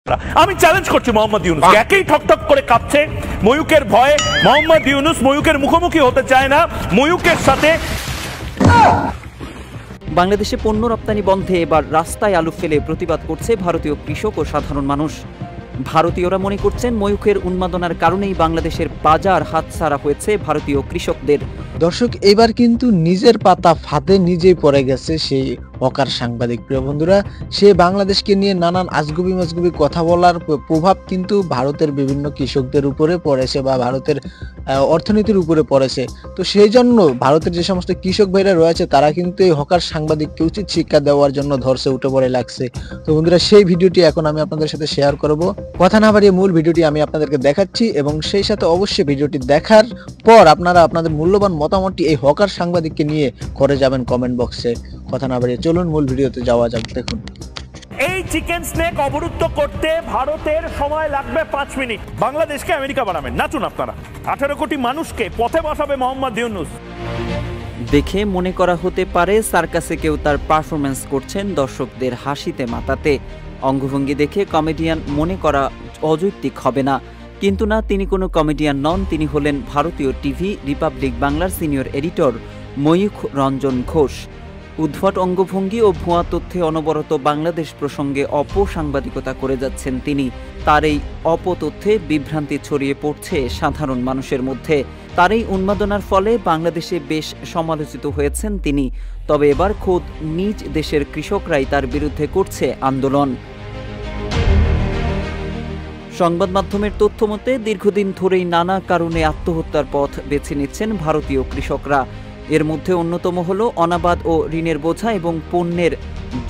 আমি চ্যালেঞ্জ করছি মোহাম্মদ ইউনূস, একই ঠকঠক করে কাঁপছে ময়ূকের ভয়ে। মোহাম্মদ ইউনূস ময়ূকের মুখোমুখি হতে চায় না, ময়ূকের সাথে। বাংলাদেশে পণ্য রপ্তানি বন্ধে এবার রাস্তায় আলু ফেলে প্রতিবাদ করছে ভারতীয় কৃষক ও সাধারণ মানুষ। ভারতীয়রা মনে করছেন ময়ূকের উন্মাদনার কারণেই বাংলাদেশের বাজার হাতছাড়া হয়েছে ভারতীয় কৃষকদের। দর্শক, এবার কিন্তু নিজের পাতা ফাঁদে নিজেই পড়ে গেছে সেই হকার সাংবাদিক। প্রিয় বন্ধুরা, সে বাংলাদেশকে নিয়ে নানান আজগুবি মাজগুবি কথা বলার প্রভাব কিন্তু ভারতের বিভিন্ন কৃষকদের উপরে পড়েছে বা ভারতের অর্থনীতির উপরে পড়েছে। তো সেই জন্য ভারতের যে সমস্ত কৃষক ভাইরা রয়েছে তারা কিন্তু এই হকার সাংবাদিককে উচিত শিক্ষা দেওয়ার জন্য ধরছে, উঠে পড়ে লাগছে। তো বন্ধুরা, সেই ভিডিওটি এখন আমি আপনাদের সাথে শেয়ার করব। কথা না বাড়িয়ে মূল ভিডিওটি আমি আপনাদেরকে দেখাচ্ছি এবং সেই সাথে অবশ্যই ভিডিওটি দেখার পর আপনারা আপনাদের মূল্যবান মতামতটি এই হকার সাংবাদিককে নিয়ে করে যাবেন কমেন্ট বক্সে। কথা না বাড়িয়ে চলুন মূল ভিডিওতে যাওয়া যাক। দেখুন, এই চিকেন স্নেক অবরুদ্ধ করতে ভারতের সময় লাগবে 5 মিনিট। বাংলাদেশকে আমেরিকা বানাবেন, নাচুন আপনারা। 18 কোটি মানুষকে পথে বসাবে মোহাম্মদ ইউনূস। দেখে মনে করা হতে পারে সার্কাসে কেউ তার পারফরমেন্স করছেন দর্শকদের হাসিতে মাতাতে। অঙ্গভঙ্গি দেখে কমেডিয়ান মনে করা অযৌক্তিক হবে না, কিন্তু না, তিনি কোনো কমেডিয়ান নন। তিনি হলেন ভারতীয় টিভি রিপাবলিক বাংলার সিনিয়র এডিটর ময়ূখ রঞ্জন ঘোষ। উদ্ভট অঙ্গভঙ্গি ও ভুয়া তথ্যে অনবরত বাংলাদেশ প্রসঙ্গে অপসাংবাদিকতা করে যাচ্ছেন তিনি। তার এই অপতথ্যে বিভ্রান্তি ছড়িয়ে পড়ছে সাধারণ মানুষের মধ্যে। তার এই উন্মাদনার ফলে বাংলাদেশে বেশ সমালোচিত হয়েছেন তিনি। তবে এবার খোদ নিজ দেশের কৃষকরাই তার বিরুদ্ধে করছে আন্দোলন। সংবাদ মাধ্যমের তথ্য মতে দীর্ঘদিন ধরেই নানা কারণে আত্মহত্যার পথ বেছে নিচ্ছেন ভারতীয় কৃষকরা। এর মধ্যে অন্যতম হল অনাবাদ ও ঋণের বোঝা এবং পণ্যের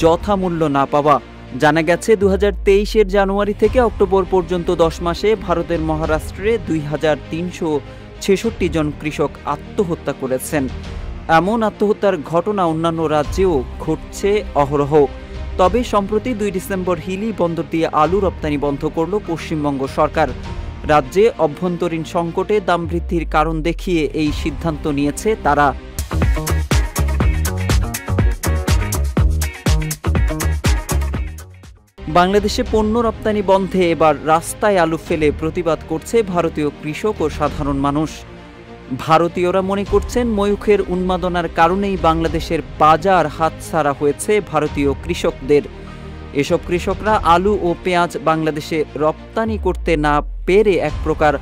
যথামূল্য না পাওয়া। জানা গেছে 2023-এর জানুয়ারি থেকে অক্টোবর পর্যন্ত 10 মাসে ভারতের মহারাষ্ট্রে 2366 জন কৃষক আত্মহত্যা করেছেন। এমন আত্মহত্যার ঘটনা অন্যান্য রাজ্যেও ঘটছে অহরহ। তবে সম্প্রতি 2 ডিসেম্বর হিলি বন্দর দিয়ে আলু রপ্তানি বন্ধ করল পশ্চিমবঙ্গ সরকার। রাজ্যে অভ্যন্তরীণ সংকটে দাম বৃদ্ধির কারণ দেখিয়ে এই সিদ্ধান্ত নিয়েছে তারা। বাংলাদেশে পণ্য রপ্তানি বন্ধে এবার রাস্তায় আলু ফেলে প্রতিবাদ করছে ভারতীয় কৃষক ও সাধারণ মানুষ। ভারতীয়রা মনে করছেন ময়ূখের উন্মাদনার কারণেই বাংলাদেশের বাজার হাতছাড়া হয়েছে ভারতীয় কৃষকদের। এসব কৃষকরা আলু ও পেঁয়াজ বাংলাদেশে রপ্তানি করতে না পেরে এক প্রকার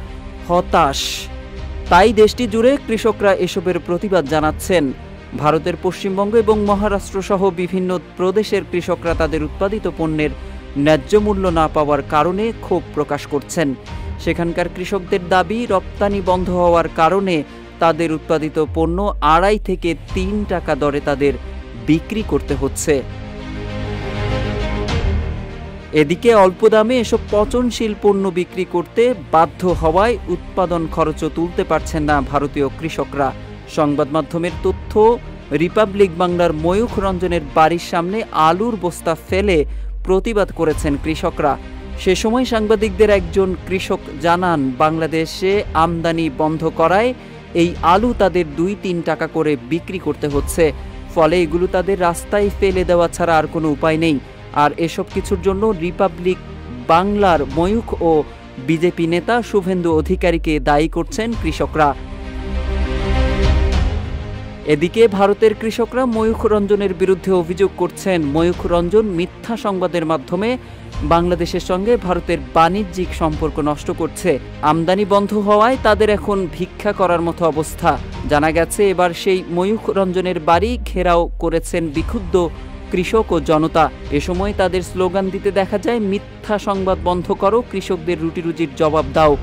হতাশ। তাই দেশটি জুড়ে কৃষকরা এসবের প্রতিবাদ জানাচ্ছেন। ভারতের পশ্চিমবঙ্গ এবং মহারাষ্ট্র সহ বিভিন্ন প্রদেশের কৃষকরা তাদের উৎপাদিত পণ্যের ন্যায্য মূল্য না পাওয়ার কারণে ক্ষোভ প্রকাশ করছেন। সেখানকার কৃষকদের দাবি, রপ্তানি বন্ধ হওয়ার কারণে তাদের উৎপাদিত পণ্য 2.5 থেকে 3 টাকা দরে তাদের বিক্রি করতে হচ্ছে। এদিকে অল্প দামে এসব পচনশীল পণ্য বিক্রি করতে বাধ্য হওয়ায় উৎপাদন খরচও তুলতে পারছেন না ভারতীয় কৃষকরা। সংবাদ মাধ্যমের তথ্য, রিপাবলিক বাংলার ময়ূখ রঞ্জনের বাড়ির সামনে আলুর বস্তা ফেলে প্রতিবাদ করেছেন কৃষকরা। সে সময় সাংবাদিকদের একজন কৃষক জানান, বাংলাদেশে আমদানি বন্ধ করায় এই আলু তাদের 2-3 টাকা করে বিক্রি করতে হচ্ছে। ফলে এগুলো তাদের রাস্তায় ফেলে দেওয়া ছাড়া আর কোনো উপায় নেই। আর এসব কিছুর জন্য রিপাবলিক বাংলার ময়ূখ ও বিজেপি নেতা শুভেন্দু অধিকারীকে দায়ী করছেন কৃষকরা। এদিকে ভারতের কৃষকরা ময়ূখ রঞ্জনের বিরুদ্ধে অভিযোগ করছেন, ময়ূখ রঞ্জন মিথ্যা সংবাদের মাধ্যমে বাংলাদেশের সঙ্গে ভারতের বাণিজ্যিক সম্পর্ক নষ্ট করছে। আমদানি বন্ধ হওয়ায় তাদের এখন ভিক্ষা করার মতো অবস্থা। জানা গেছে এবার সেই ময়ূখ রঞ্জনের বাড়ি ঘেরাও করেছেন বিক্ষুব্ধ কৃষক ও জনতা। এ সময় তাদের স্লোগান দিতে দেখা যায়, মিথ্যা সংবাদ বন্ধ করো, কৃষকদের রুটিরুজির জবাব দাও।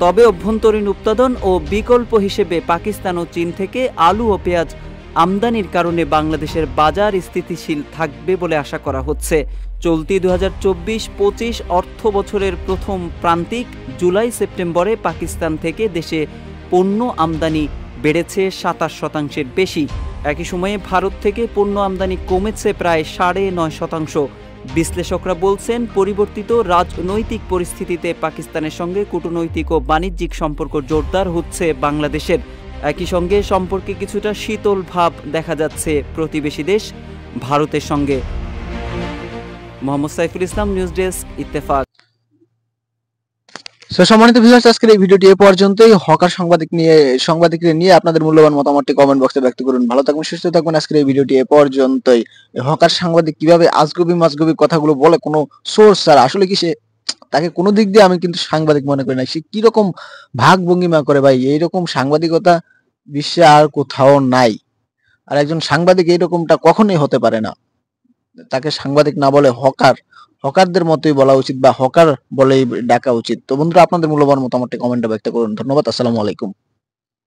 তবে অভ্যন্তরীণ উৎপাদন ও বিকল্প হিসেবে পাকিস্তান ও চীন থেকে আলু ও পেঁয়াজ আমদানির কারণে বাংলাদেশের বাজার স্থিতিশীল থাকবে বলে আশা করা হচ্ছে। চলতি 2024-25 অর্থ বছরের প্রথম প্রান্তিক জুলাই-সেপ্টেম্বরে পাকিস্তান থেকে দেশে পণ্য আমদানি বেড়েছে 27% বেশি। একই সময়ে ভারত থেকে পণ্য আমদানি কমেছে প্রায় 9.5%। বিশ্লেষকরা বলছেন, পরিবর্তিত রাজনৈতিক পরিস্থিতিতে পাকিস্তানের সঙ্গে কূটনৈতিক ও বাণিজ্যিক সম্পর্ক জোরদার হচ্ছে বাংলাদেশের। একই সঙ্গে সম্পর্কে কিছুটা শীতল ভাব দেখা যাচ্ছে প্রতিবেশী দেশ ভারতের সঙ্গে। Mohammad Saiful Islam, news desk, Ittefaq. সম্মানিত ভিউয়ার্স, আজকের এই ভিডিওটি এ পর্যন্তই। হকার সাংবাদিকদের নিয়ে আপনাদের মূল্যবান মতামতটি কমেন্ট বক্সে ব্যক্ত করুন। ভালো থাকবেন, সুস্থ থাকবেন। আজকের এই ভিডিওটি এ পর্যন্তই। হকার সাংবাদিক কিভাবে আজগুবি মাজগুবি কথাগুলো বলে, কোনো সোর্স স্যার আসলে কি সে, তাকে কোনো দিক দিয়ে আমি কিন্তু সাংবাদিক মনে করি না। সে কিরকম ভাগ ভঙ্গিমা করে ভাই, এইরকম সাংবাদিকতা বিশ্বে আর কোথাও নাই। আর একজন সাংবাদিক এইরকমটা কখনোই হতে পারে না। তাকে সাংবাদিক না বলে হকারদের মতোই বলা উচিত, বা হকার বলেই ডাকা উচিত। তো বন্ধুরা, আপনাদের মূল্যবান মতামতটি কমেন্টে ব্যক্ত করুন। ধন্যবাদ। আসসালামু আলাইকুম।